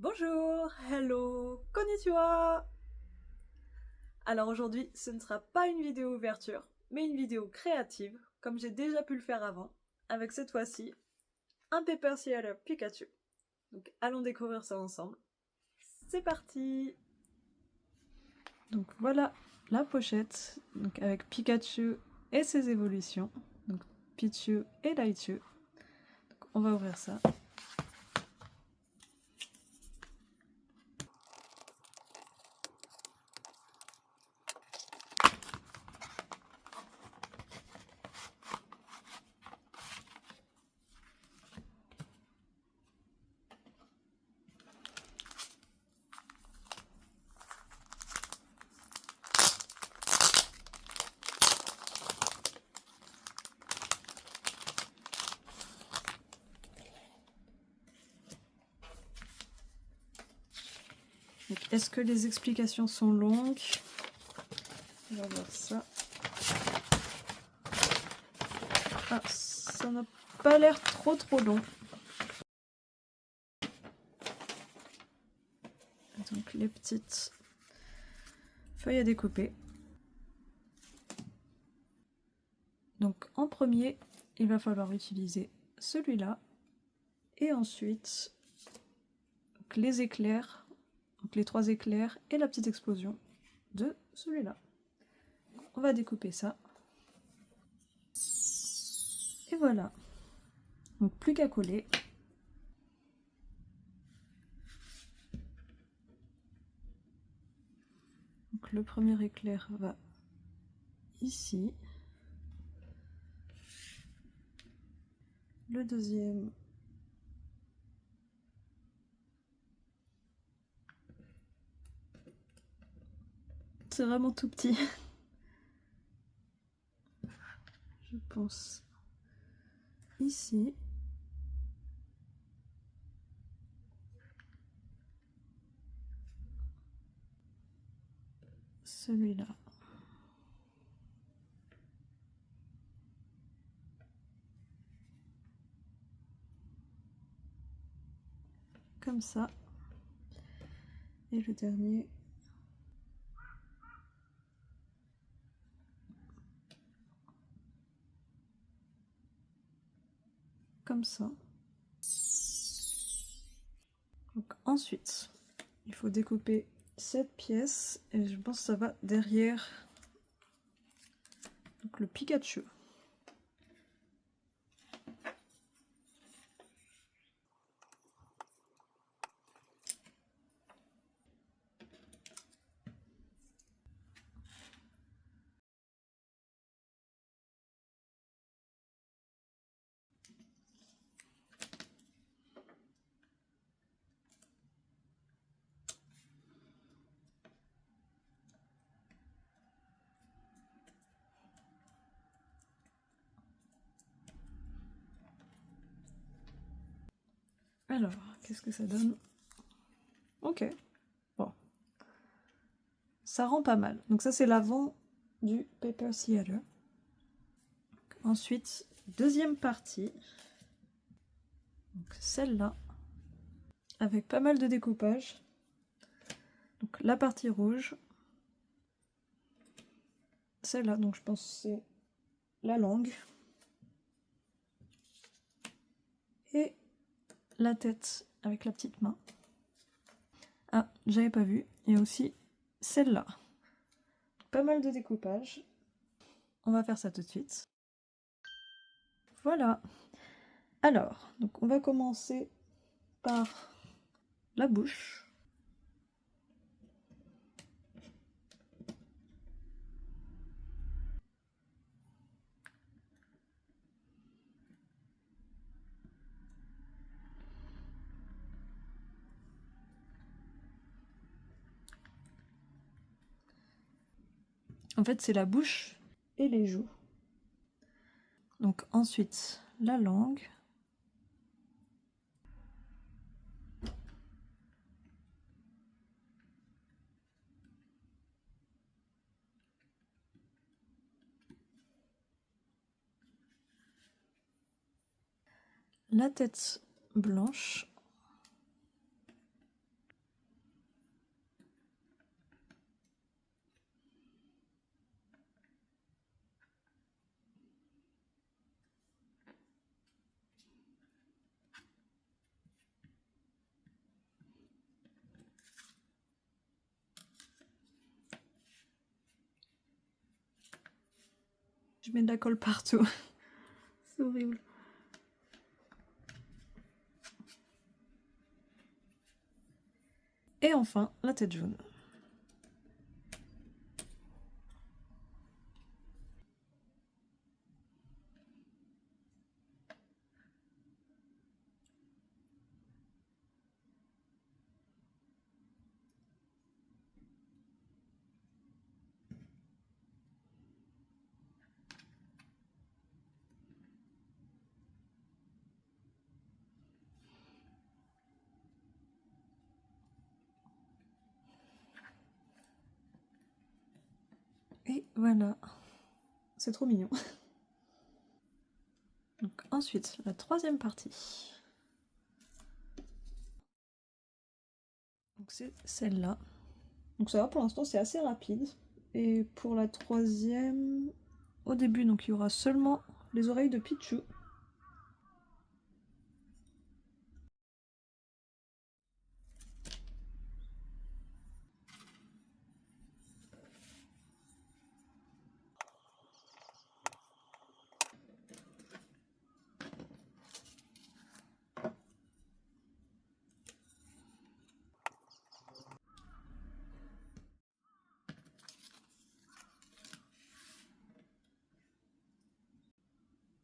Bonjour, hello, konnichiwa. Alors aujourd'hui, ce ne sera pas une vidéo ouverture, mais une vidéo créative, comme j'ai déjà pu le faire avant, avec cette fois-ci un Paper Theater Pikachu. Donc allons découvrir ça ensemble. C'est parti. Donc voilà la pochette, donc avec Pikachu et ses évolutions, donc Pichu et Raichu. Donc on va ouvrir ça. Est-ce que les explications sont longues? On va voir ça. Ah, ça n'a pas l'air trop long. Donc les petites feuilles à découper. Donc en premier, il va falloir utiliser celui-là. Et ensuite, donc les éclairs, donc les 3 éclairs et la petite explosion de celui-là. On va découper ça. Et voilà. Donc plus qu'à coller. Donc le premier éclair va ici. Le deuxième c'est vraiment tout petit. Je pense ici. Celui-là. Comme ça. Et le dernier. Comme ça. Donc ensuite, il faut découper cette pièce et je pense que ça va derrière donc le Pikachu. Alors, qu'est-ce que ça donne? Ok, bon. Ça rend pas mal. Donc ça, c'est l'avant du Paper Theater. Ensuite, deuxième partie. Donc celle-là, avec pas mal de découpage. Donc la partie rouge. Celle-là, donc je pense que c'est la langue. Et la tête avec la petite main. Ah, j'avais pas vu. Il y a aussi celle-là. Pas mal de découpage. On va faire ça tout de suite. Voilà. Alors, donc on va commencer par la bouche. En fait, c'est la bouche et les joues. Donc ensuite, la langue. La tête blanche. Je mets de la colle partout. C'est horrible. Et enfin, la tête jaune. Et voilà, c'est trop mignon. Donc ensuite, la troisième partie. Donc c'est celle-là. Donc ça va, pour l'instant c'est assez rapide. Et pour la troisième, au début, donc il y aura seulement les oreilles de Pichou.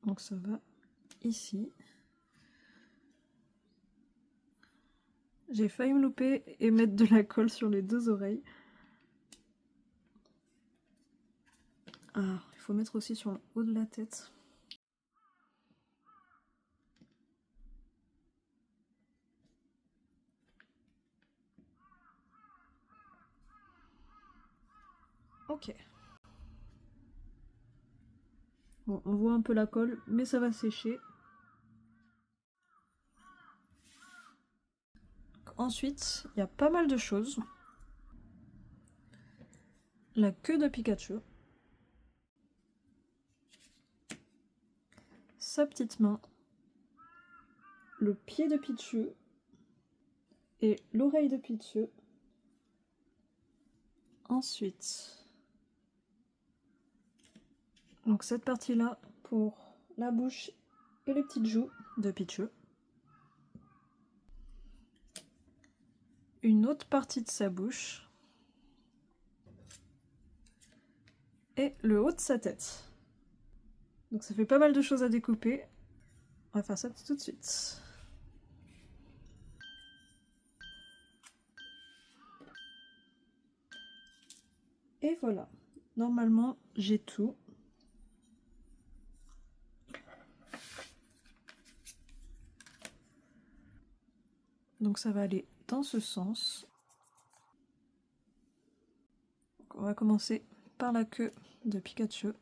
Donc ça va ici. J'ai failli me louper et mettre de la colle sur les deux oreilles. Ah, il faut mettre aussi sur le haut de la tête. Ok. Bon, on voit un peu la colle, mais ça va sécher. Ensuite, il y a pas mal de choses. La queue de Pikachu. Sa petite main. Le pied de Pichu. Et l'oreille de Pichu. Ensuite, donc cette partie-là pour la bouche et les petites joues de Pichu. Une autre partie de sa bouche. Et le haut de sa tête. Donc ça fait pas mal de choses à découper. On va faire ça tout de suite. Et voilà. Normalement, j'ai tout. Donc ça va aller dans ce sens. Donc on va commencer par la queue de Pikachu.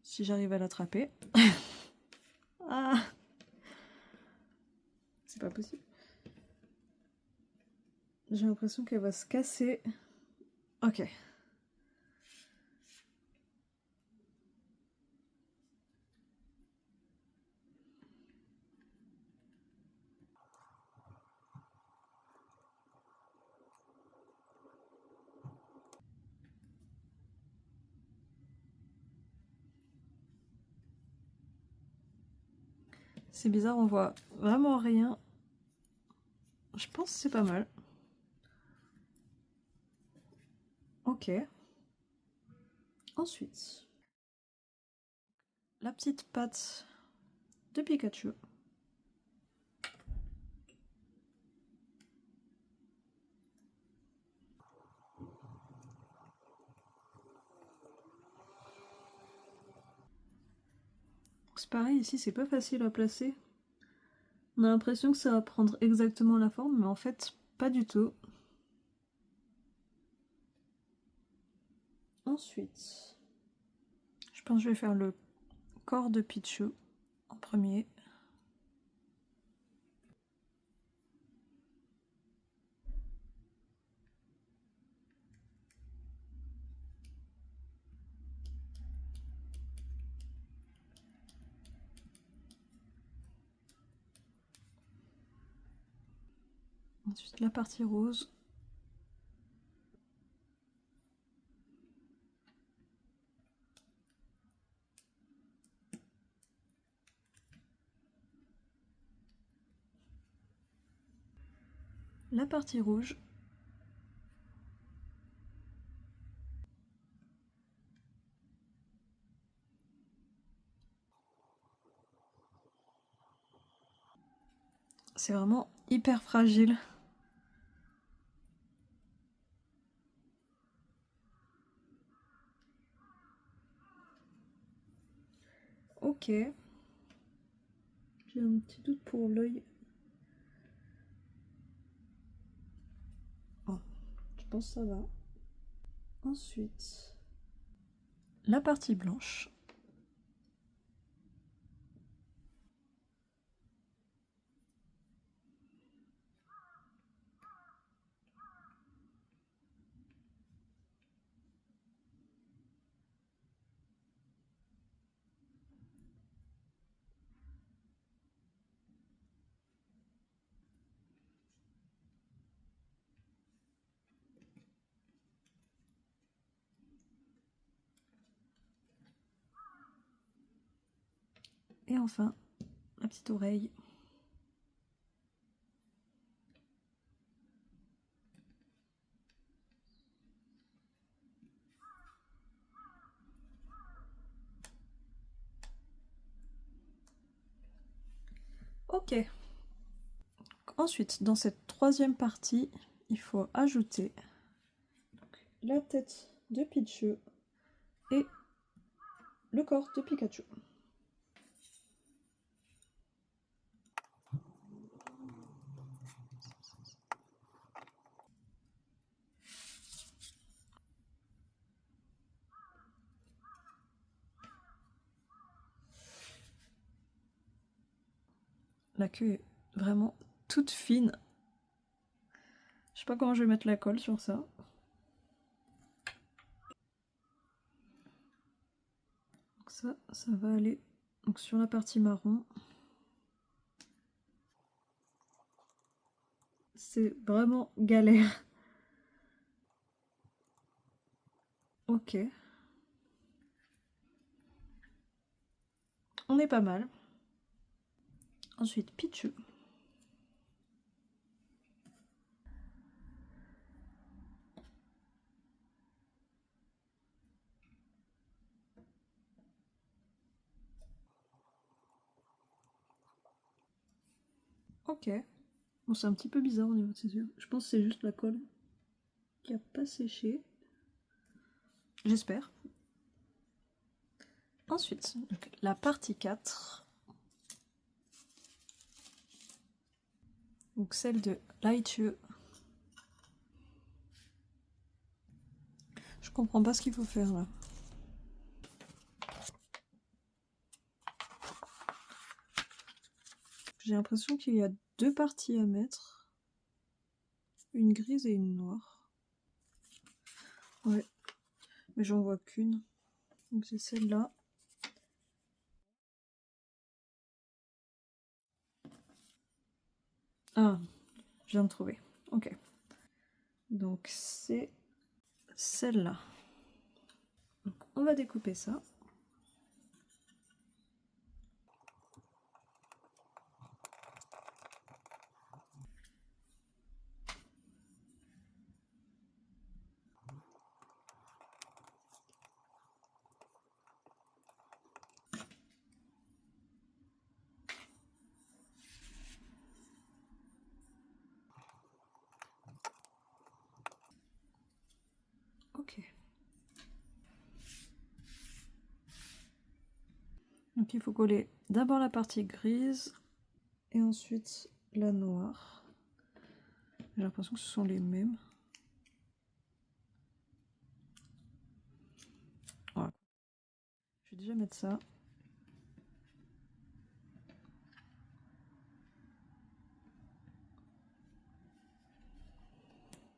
Si j'arrive à l'attraper. Ah! C'est pas possible. J'ai l'impression qu'elle va se casser. Ok. C'est bizarre, on voit vraiment rien. Je pense que c'est pas mal. Ok. Ensuite, la petite patte de Pikachu. C'est pareil, ici c'est pas facile à placer. On a l'impression que ça va prendre exactement la forme, mais en fait, pas du tout. Ensuite, je pense que je vais faire le corps de Pichu en premier. Ensuite, la partie rose. la partie rouge. C'est vraiment hyper fragile. Ok. J'ai un petit doute pour l'œil. Oh, je pense que ça va. Ensuite, la partie blanche. Et enfin, la petite oreille. Ok. Ensuite, dans cette troisième partie, il faut ajouter la tête de Pichu et le corps de Pikachu. La queue est vraiment toute fine. Je sais pas comment je vais mettre la colle sur ça. Donc ça va aller donc sur la partie marron. C'est vraiment galère. Ok. On est pas mal. Ensuite, Pichu. Ok. Bon, c'est un petit peu bizarre au niveau de ses yeux. Je pense que c'est juste la colle qui a pas séché. J'espère. Ensuite, donc, la partie 4. Donc celle de Lightyear. Je comprends pas ce qu'il faut faire là. J'ai l'impression qu'il y a deux parties à mettre. Une grise et une noire. Ouais. Mais j'en vois qu'une. Donc c'est celle-là. Ah, je viens de trouver. Ok. Donc c'est celle-là. On va découper ça. Ok. Donc il faut coller d'abord la partie grise et ensuite la noire. J'ai l'impression que ce sont les mêmes. Voilà. Je vais déjà mettre ça.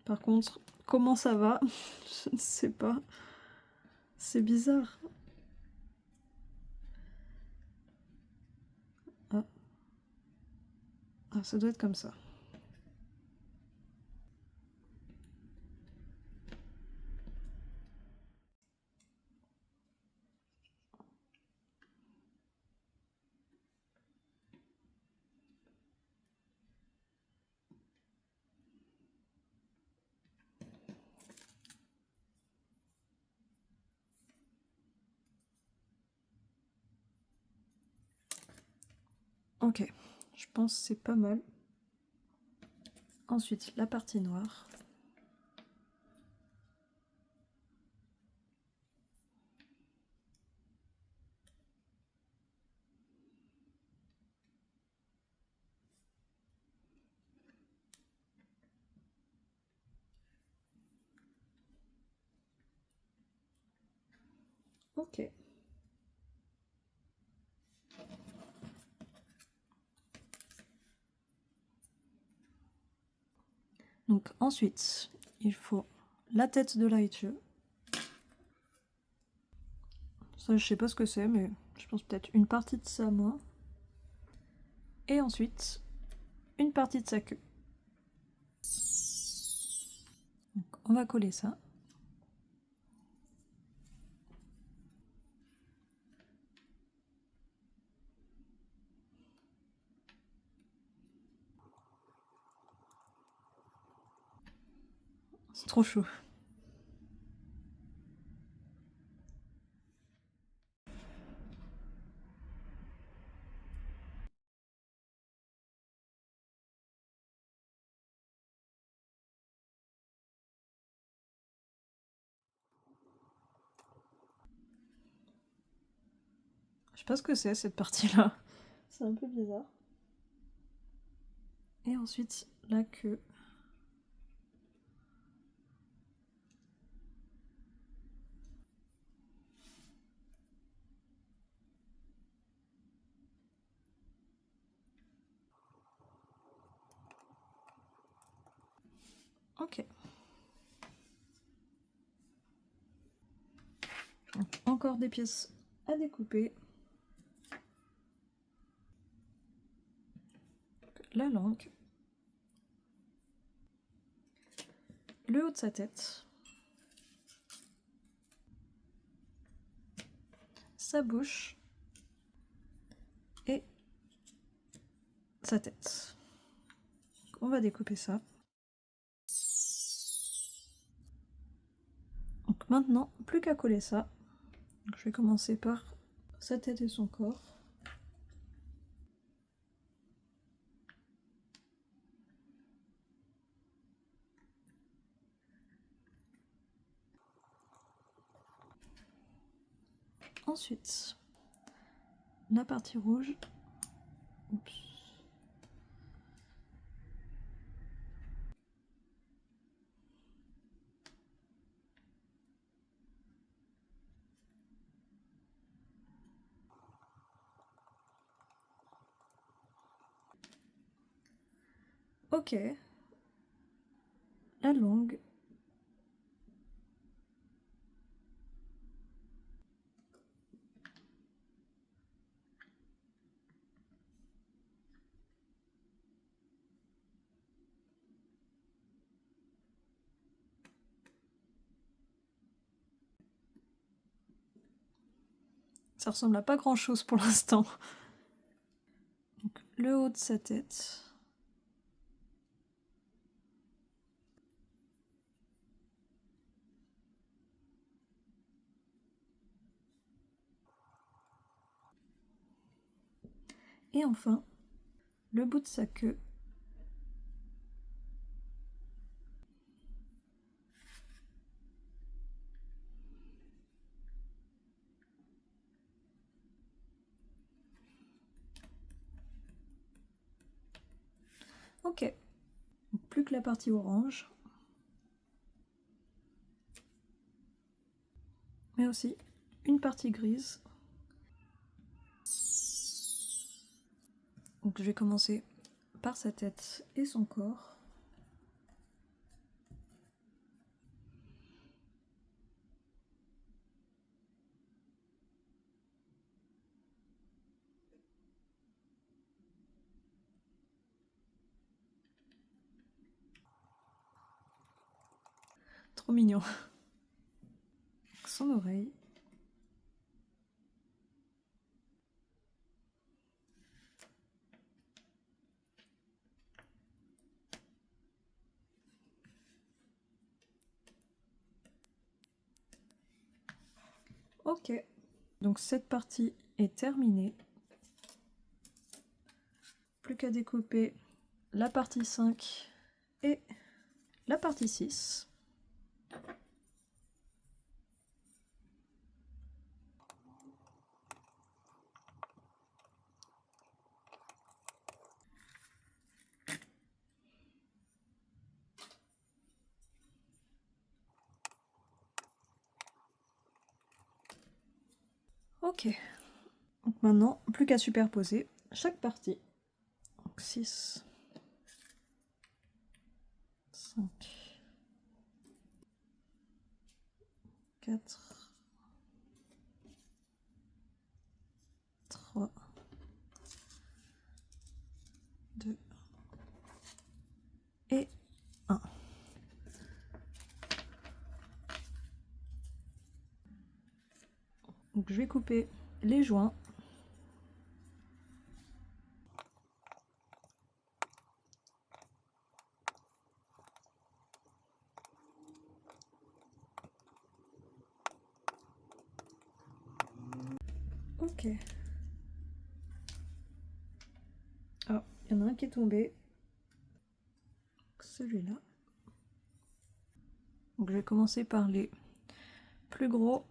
Par contre, comment ça va? Je ne sais pas. C'est bizarre. Ah. Ah, ça doit être comme ça. Ok, je pense que c'est pas mal. Ensuite, la partie noire. Ok. Donc ensuite, il faut la tête de Lightyear. Ça, je sais pas ce que c'est, mais je pense peut-être une partie de sa main. Et ensuite, une partie de sa queue. Donc, on va coller ça. C'est trop chaud. Je sais pas ce que c'est cette partie-là. C'est un peu bizarre. Et ensuite, la queue. Ok. Donc, encore des pièces à découper. La langue. Le haut de sa tête. Sa bouche. Et sa tête. Donc, on va découper ça. Donc maintenant, plus qu'à coller ça. Donc, je vais commencer par sa tête et son corps. Ensuite, la partie rouge. Oups. Ok. La langue. Ça ressemble à pas grand chose pour l'instant. Le haut de sa tête. Et enfin, le bout de sa queue. Ok. Donc, plus que la partie orange. Mais aussi une partie grise. Donc je vais commencer par sa tête et son corps. Trop mignon. Son oreille. Ok. Donc cette partie est terminée. plus qu'à découper la partie 5 et la partie 6. Ok, donc maintenant, plus qu'à superposer chaque partie. Donc 6, 5, 4, 3, 2 et 1. Donc je vais couper les joints. Ok. Ah, il y en a un qui est tombé. Celui-là. Donc je vais commencer par les plus gros.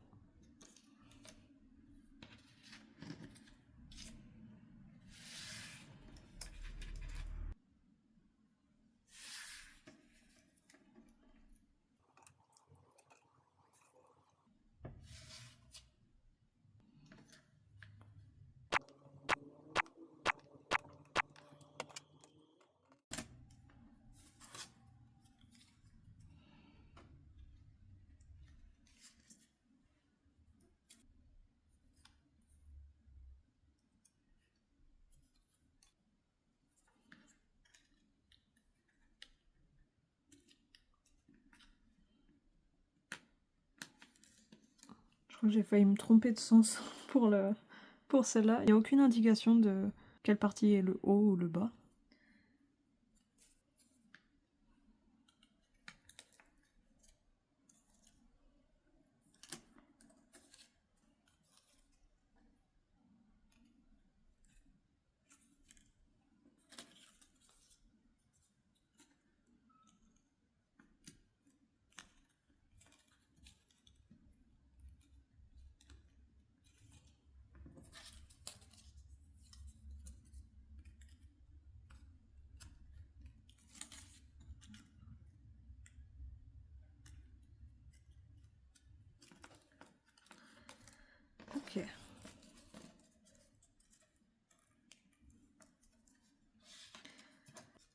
Je crois que j'ai failli me tromper de sens pour celle-là. Il n'y a aucune indication de quelle partie est le haut ou le bas. Ok.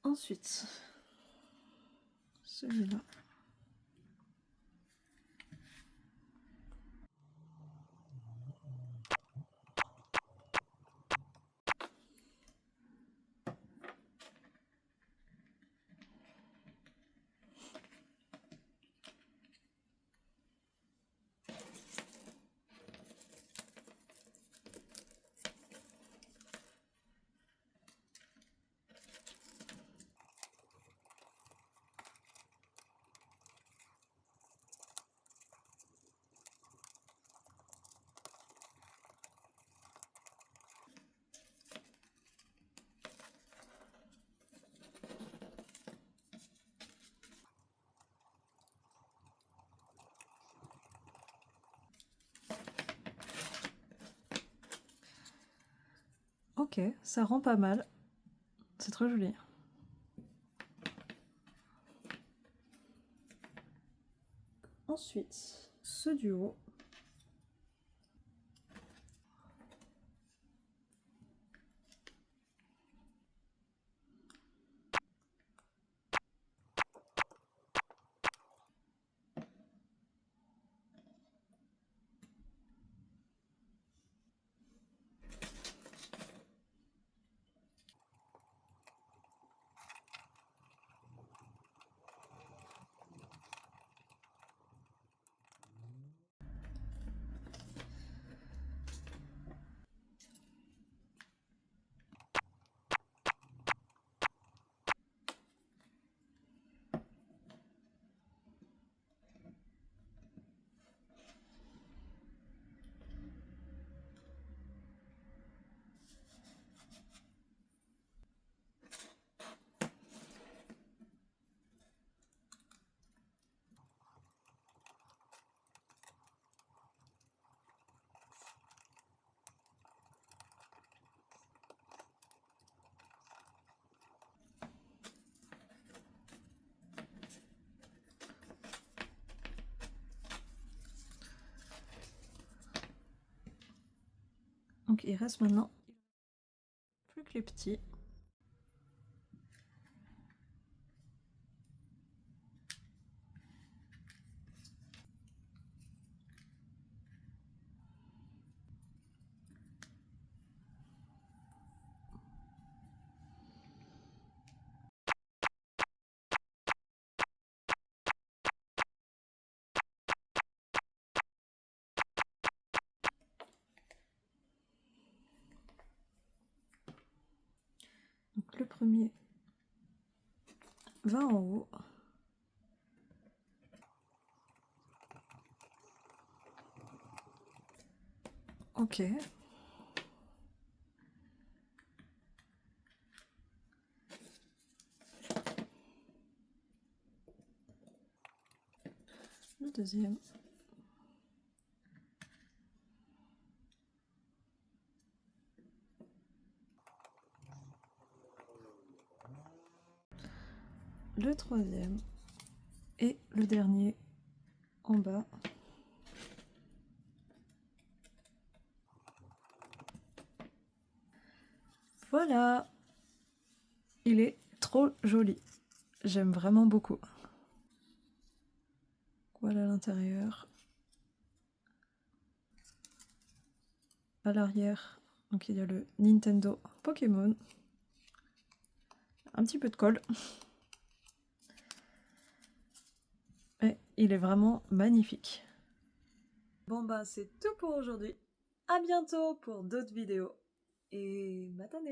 Ensuite, celui-là. Ok, ça rend pas mal. C'est très joli. Ensuite, ce duo. Donc il reste maintenant plus que les petits. Donc le premier va en haut. Ok. Le deuxième. Le troisième. Et le dernier en bas. Voilà. Il est trop joli. J'aime vraiment beaucoup. Voilà l'intérieur. À l'arrière, donc il y a le Nintendo Pokémon. Un petit peu de colle. Et il est vraiment magnifique. Bon bah c'est tout pour aujourd'hui. À bientôt pour d'autres vidéos. Et matane!